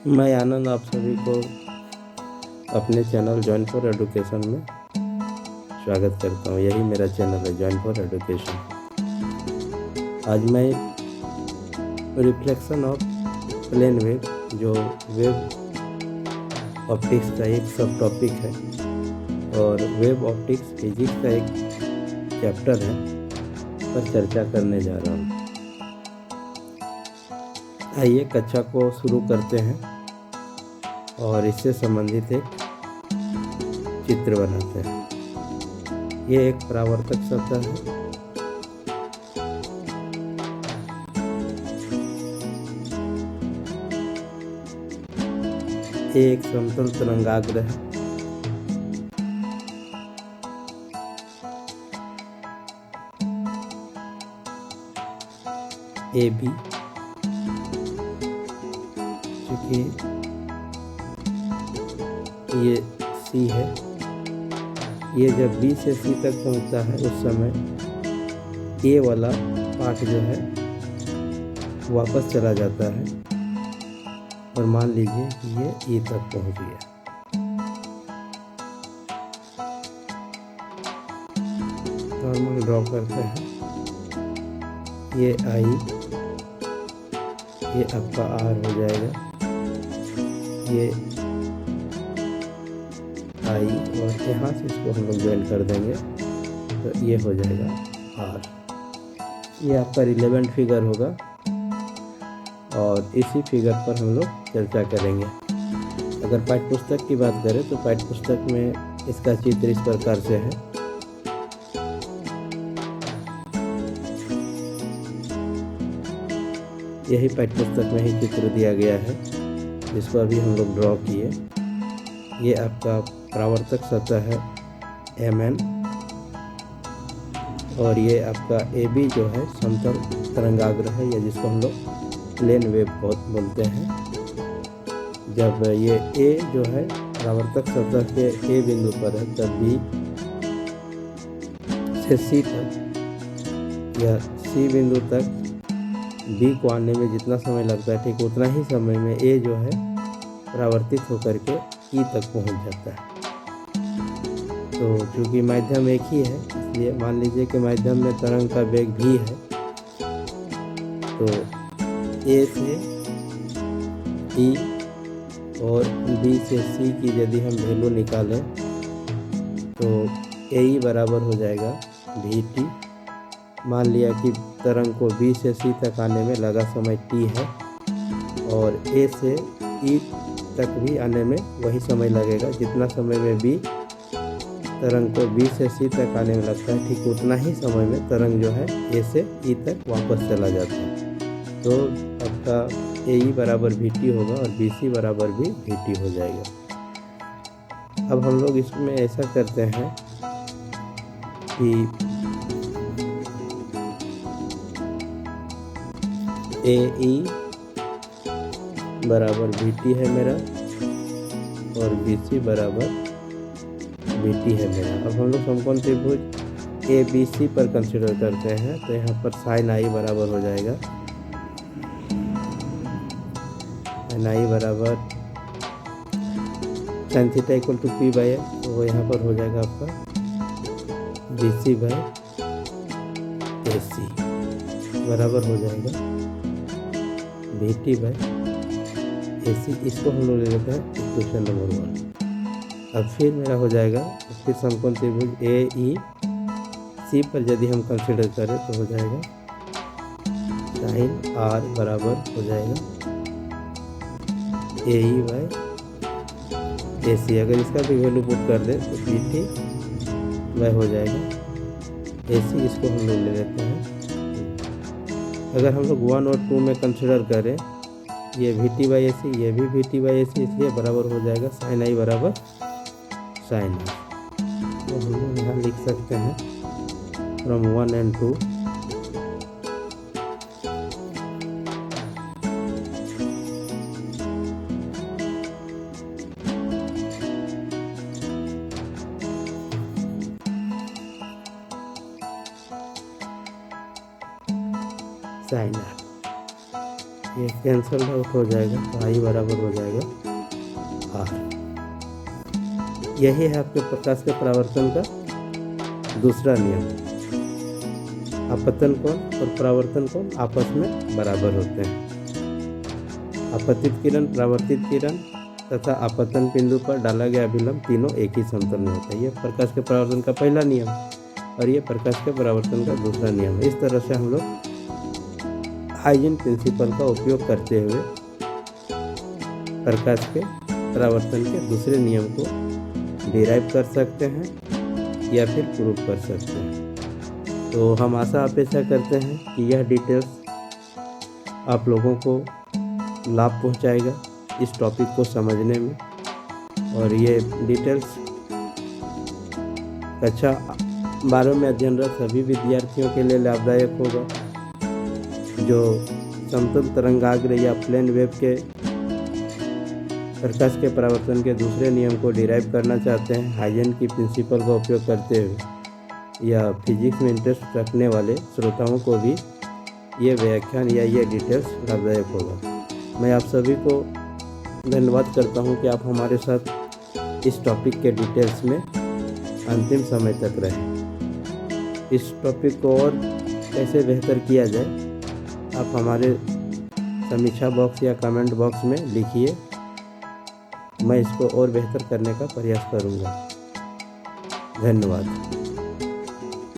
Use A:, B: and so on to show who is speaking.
A: मैं आनंद आप सभी को अपने चैनल जॉइन फॉर एडुकेशन में स्वागत करता हूँ। यही मेरा चैनल है, जॉइन फॉर एडुकेशन। आज मैं रिफ्लेक्शन ऑफ प्लेन वेव, जो वेव ऑप्टिक्स का एक सब टॉपिक है और वेव ऑप्टिक्स फिजिक्स का एक चैप्टर है, पर चर्चा करने जा रहा हूँ। आइए कक्षा को शुरू करते हैं और इससे संबंधित एक चित्र बनाते हैं। ये एक परावर्तक सतह है। ये एक समतल तरंगाग्र है। ए बी, चूँकि ये सी है, ये जब बी से सी तक पहुंचता है उस समय ए वाला पार्ट जो है वापस चला जाता है और मान लीजिए कि ये ई तक पहुंच गया। नॉर्मल ड्रॉ करते हैं। ये आई, ये आपका आर हो जाएगा, ये आई, और यहाँ से इसको हम लोग ज्वाइन कर देंगे तो ये हो जाएगा आर। ये आपका रिलेवेंट फिगर होगा और इसी फिगर पर हम लोग चर्चा करेंगे। अगर पाठ्य पुस्तक की बात करें तो पाठ्य पुस्तक में इसका चित्र इस प्रकार से है। यही पाठ्य पुस्तक में ही चित्र दिया गया है, जिसको अभी हम लोग ड्रॉ किए। ये आपका परावर्तक सतह है Mn, और ये आपका AB जो है समतल तरंगाग्र है, या जिसको हम लोग प्लेन वेव बोलते हैं। जब ये A जो है परावर्तक सतह के A बिंदु पर है, तब B से C तक या C बिंदु तक B को आने में जितना समय लगता है, ठीक उतना ही समय में A जो है परावर्तित होकर के E तक पहुंच जाता है। तो चूँकि माध्यम एक ही है, इसलिए मान लीजिए कि माध्यम में तरंग का वेग भी है, तो A से E और B से C की यदि हम वैल्यू निकालें तो AE बराबर हो जाएगा VT। मान लिया कि तरंग को B से C तक आने में लगा समय T है और A से E तक भी आने में वही समय लगेगा। जितना समय में B तरंग को B से C तक आने में लगता है, ठीक उतना ही समय में तरंग जो है A से E तक वापस चला जाता है। तो आपका AE बराबर VT होगा और BC बराबर भी VT हो जाएगा। अब हम लोग इसमें ऐसा करते हैं कि AE बराबर VT है मेरा और BC बराबर VT है मेरा। अब हम लोग समकोण त्रिभुज ABC पर कंसिडर करते हैं, तो यहाँ पर साइन आई बराबर हो जाएगा, साइन आई बराबर sine theta equal to P by L, तो वो यहाँ पर हो जाएगा आपका BC बाई AC बराबर हो जाएगा VT बाई AC। इसको हम लोग ले लेते हैं इक्वेशन नंबर 1। अब फिर मेरा हो जाएगा, फिर समकोण त्रिभुज AEC पर यदि हम कंसिडर करें तो हो जाएगा साइन R बराबर हो जाएगा AE बाई AC। अगर इसका भी वैल्यू पुट कर दे तो VT बाई हो जाएगा AC। इसको हम लोग ले लेते हैं। अगर हम लोग 1 और 2 में कंसिडर करें, ये VT बाई AC, ये भी VT बाई AC, इसलिए बराबर हो जाएगा साइन आई बराबर साइन आई। तो हम लोग यहाँ लिख सकते हैं फ्रॉम 1 and 2 साइन आर। ये कैंसल आउट हो जाएगा तो आई बराबर हो जाएगा आर। यही है आपके प्रकाश के परावर्तन का दूसरा नियम। आपतन कोण और परावर्तन कोण आपस में बराबर होते हैं। आपतित किरण, परावर्तित किरण तथा आपतन बिंदु पर डाला गया अभिलंब तीनों एक ही समतल में होता है। ये प्रकाश के परावर्तन का पहला नियम और ये प्रकाश के परावर्तन का दूसरा नियम है। इस तरह से हम लोग हाइजेन प्रिंसिपल का उपयोग करते हुए प्रकाश के परावर्तन के दूसरे नियम को डिराइव कर सकते हैं या फिर प्रूव कर सकते हैं। तो हम आशा अपेक्षा करते हैं कि यह डिटेल्स आप लोगों को लाभ पहुंचाएगा इस टॉपिक को समझने में, और ये डिटेल्स कक्षा 12 में अध्ययनरत सभी विद्यार्थियों के लिए लाभदायक होगा। जो समतल तरंगाग्र या प्लेन वेव के प्रकाश के परावर्तन के दूसरे नियम को डिराइव करना चाहते हैं हाइजेन की प्रिंसिपल का उपयोग करते हुए, या फिजिक्स में इंटरेस्ट रखने वाले श्रोताओं को भी ये व्याख्यान या ये डिटेल्स लाभदायक होगा। मैं आप सभी को धन्यवाद करता हूँ कि आप हमारे साथ इस टॉपिक के डिटेल्स में अंतिम समय तक रहें। इस टॉपिक को और कैसे बेहतर किया जाए आप हमारे समीक्षा बॉक्स या कमेंट बॉक्स में लिखिए, मैं इसको और बेहतर करने का प्रयास करूँगा। धन्यवाद।